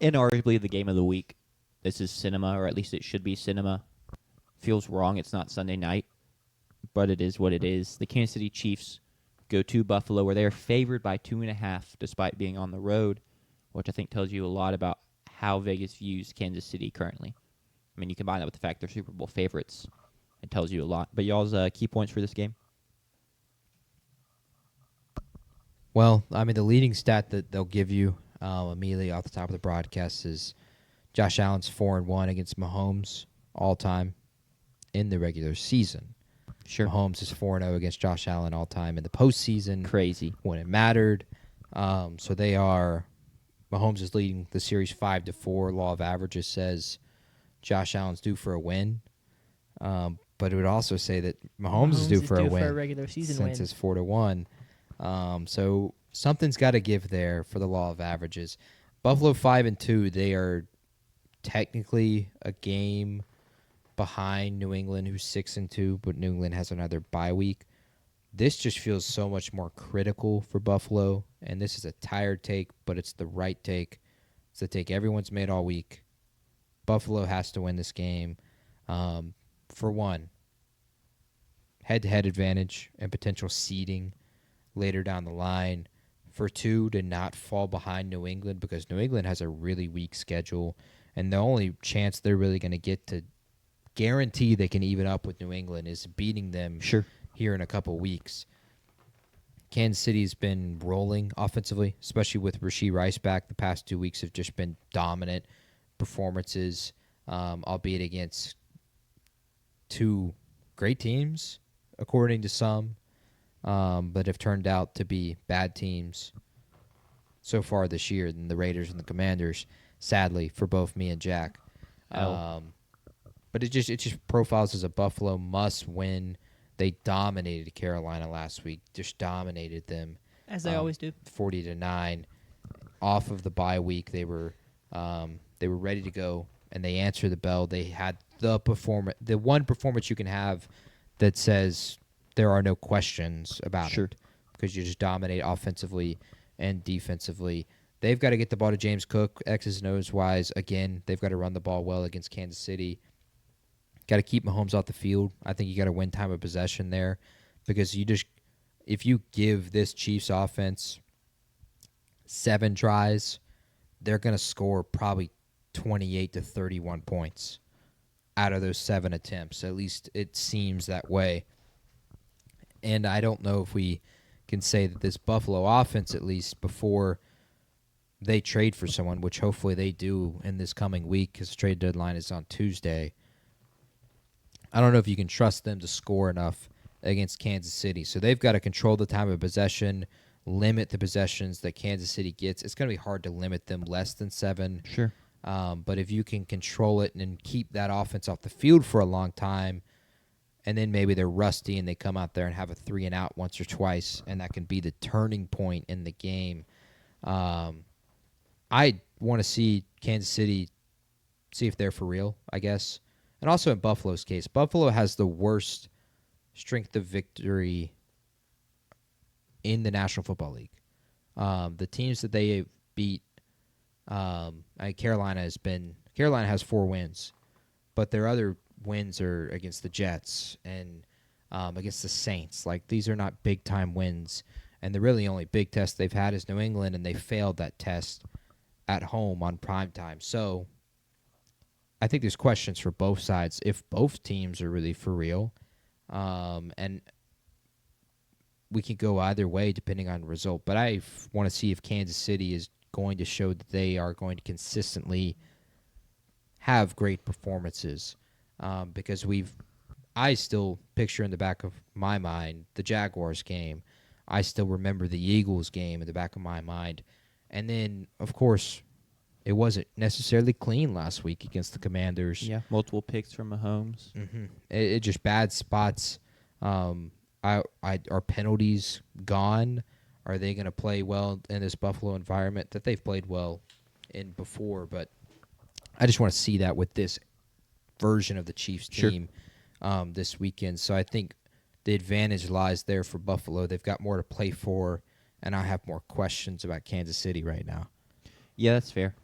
inarguably the game of the week. This is cinema, or at least it should be cinema. Feels wrong. It's not Sunday night, but it is what it is. The Kansas City Chiefs go to Buffalo, where they are favored by 2.5, despite being on the road, which I think tells you a lot about how Vegas views Kansas City currently. I mean, you combine that with the fact they're Super Bowl favorites. It tells you a lot. But y'all's key points for this game? Well, I mean, the leading stat that they'll give you immediately off the top of the broadcast is Josh Allen's 4-1 against Mahomes all time in the regular season. Sure. Mahomes is 4-0 against Josh Allen all time in the postseason. Crazy. When it mattered. So they are. Mahomes is leading the series 5-4. Law of averages says Josh Allen's due for a win. But it would also say that Mahomes is due for a win for a regular season since win. it's 4-1. So something's got to give there for the law of averages. Buffalo 5-2. They are technically a game behind New England, who's 6-2, but New England has another bye week. This just feels so much more critical for Buffalo, and this is a tired take, but it's the right take. It's the take everyone's made all week. Buffalo has to win this game. For one, head-to-head advantage and potential seeding later down the line. For two, to not fall behind New England, because New England has a really weak schedule, and the only chance they're really going to get to guarantee they can even up with New England is beating them here in a couple weeks. Kansas City's been rolling offensively, especially with Rashee Rice back. The past 2 weeks have just been dominant performances, albeit against two great teams, according to some, but have turned out to be bad teams so far this year than the Raiders and the Commanders, sadly, for both me and Jack. But it just profiles as a Buffalo must win. They dominated Carolina last week, just dominated them. As they always do. 40-9. Off of the bye week, they were ready to go, and they answered the bell. They had the one performance you can have that says there are no questions about it, because you just dominate offensively and defensively. They've got to get the ball to James Cook, X's and O's wise. Again, they've got to run the ball well against Kansas City. Got to keep Mahomes off the field. I think you got to win time of possession there, because if you give this Chiefs offense 7 tries, they're going to score probably 28 to 31 points out of those 7 attempts. At least it seems that way. And I don't know if we can say that this Buffalo offense, at least before they trade for someone, which hopefully they do in this coming week, because the trade deadline is on Tuesday, I don't know if you can trust them to score enough against Kansas City. So they've got to control the time of possession, limit the possessions that Kansas City gets. It's going to be hard to limit them less than 7. Sure. But if you can control it and keep that offense off the field for a long time, and then maybe they're rusty and they come out there and have a 3-and-out once or twice, and that can be the turning point in the game. I want to see Kansas City see if they're for real, I guess. And also in Buffalo's case, Buffalo has the worst strength of victory in the National Football League. The teams that they beat, Carolina has 4 wins, but their other wins are against the Jets and against the Saints. Like, these are not big time wins, and the really only big test they've had is New England, and they failed that test at home on primetime. So I think there's questions for both sides if both teams are really for real. And we can go either way depending on the result. But I want to see if Kansas City is going to show that they are going to consistently have great performances. Because I still picture in the back of my mind the Jaguars game. I still remember the Eagles game in the back of my mind. And then, of course, it wasn't necessarily clean last week against the Commanders. Yeah, multiple picks from Mahomes. Mm-hmm. It just bad spots. Are penalties gone? Are they going to play well in this Buffalo environment that they've played well in before? But I just want to see that with this version of the Chiefs team this weekend. So I think the advantage lies there for Buffalo. They've got more to play for, and I have more questions about Kansas City right now. Yeah, that's fair.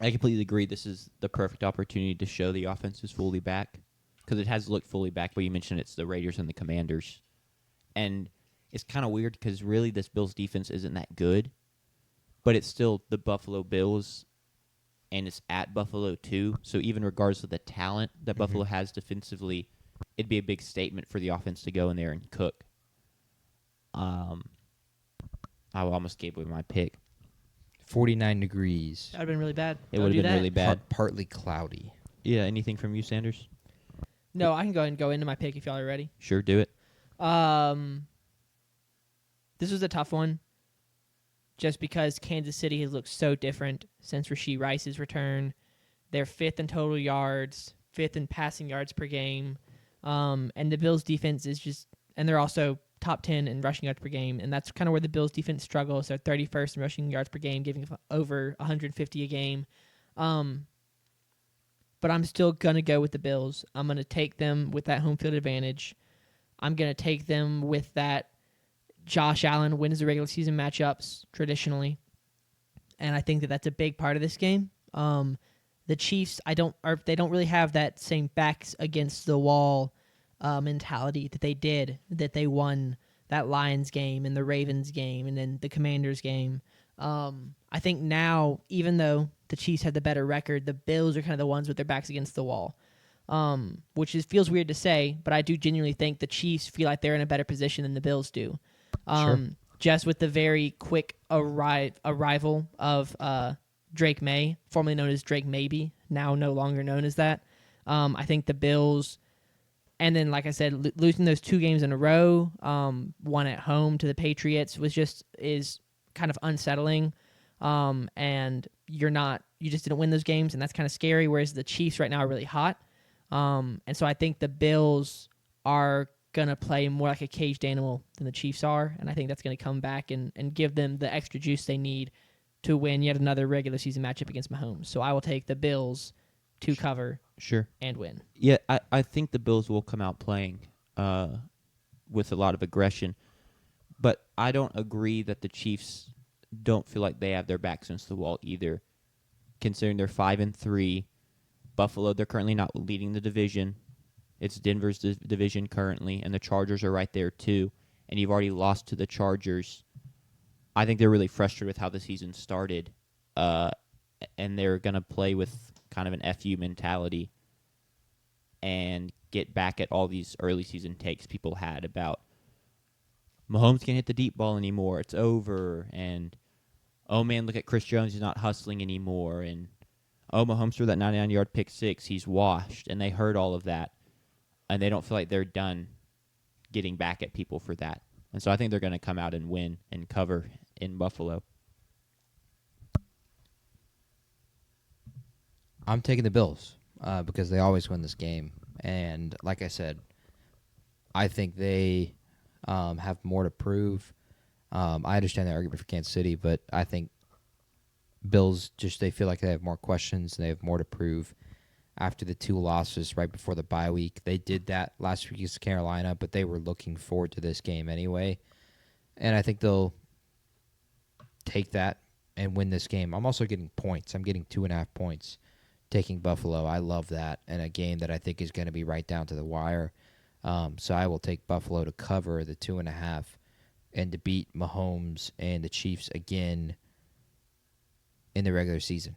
I completely agree. This is the perfect opportunity to show the offense is fully back because it has looked fully back. But you mentioned it's the Raiders and the Commanders, and it's kind of weird because really this Bills defense isn't that good, but it's still the Buffalo Bills, and it's at Buffalo too. So even regardless of the talent that Buffalo has defensively, it'd be a big statement for the offense to go in there and cook. I almost gave away my pick. 49 degrees. That would have been really bad. It Don't would do have been that. really bad. Partly cloudy. Yeah, anything from you, Sanders? No, I can go ahead and go into my pick if y'all are ready. Sure, do it. This was a tough one, just because Kansas City has looked so different since Rashee Rice's return. They're 5th in total yards, 5th in passing yards per game, and the Bills' defense is just, and they're also top 10 in rushing yards per game, and that's kind of where the Bills' defense struggles. They're 31st in rushing yards per game, giving over 150 a game. But I'm still going to go with the Bills. I'm going to take them with that home field advantage. I'm going to take them with that Josh Allen wins the regular season matchups traditionally, and I think that that's a big part of this game. The Chiefs, they don't really have that same backs against the wall mentality that they won that Lions game and the Ravens game and then the Commanders game. I think now, even though the Chiefs have the better record, the Bills are kind of the ones with their backs against the wall, which feels weird to say, but I do genuinely think the Chiefs feel like they're in a better position than the Bills do. Sure. Just with the very quick arrival of Drake May, formerly known as Drake Maybe, now no longer known as that. I think the Bills, and then like I said, losing those 2 games in a row, one at home to the Patriots is kind of unsettling. And you just didn't win those games, and that's kind of scary. Whereas the Chiefs right now are really hot, and so I think the Bills are gonna play more like a caged animal than the Chiefs are, and I think that's gonna come back and give them the extra juice they need to win yet another regular season matchup against Mahomes. So I will take the Bills to cover and win. Yeah, I think the Bills will come out playing with a lot of aggression, but I don't agree that the Chiefs don't feel like they have their backs against the wall either, considering they're 5-3. Buffalo, they're currently not leading the division. It's Denver's division currently, and the Chargers are right there too. And you've already lost to the Chargers. I think they're really frustrated with how the season started, and they're going to play with kind of an FU mentality and get back at all these early season takes people had about Mahomes can't hit the deep ball anymore. It's over. And, oh, man, look at Chris Jones. He's not hustling anymore. And, oh, Mahomes threw that 99-yard pick six. He's washed. And they heard all of that. And they don't feel like they're done getting back at people for that. And so I think they're going to come out and win and cover in Buffalo. I'm taking the Bills because they always win this game. And like I said, I think they have more to prove. I understand the argument for Kansas City, but I think Bills they feel like they have more questions and they have more to prove after the 2 losses right before the bye week. They did that last week against Carolina, but they were looking forward to this game anyway. And I think they'll take that and win this game. I'm also getting points. I'm getting 2.5 points taking Buffalo. I love that, and a game that I think is going to be right down to the wire. So I will take Buffalo to cover the 2.5 and to beat Mahomes and the Chiefs again in the regular season.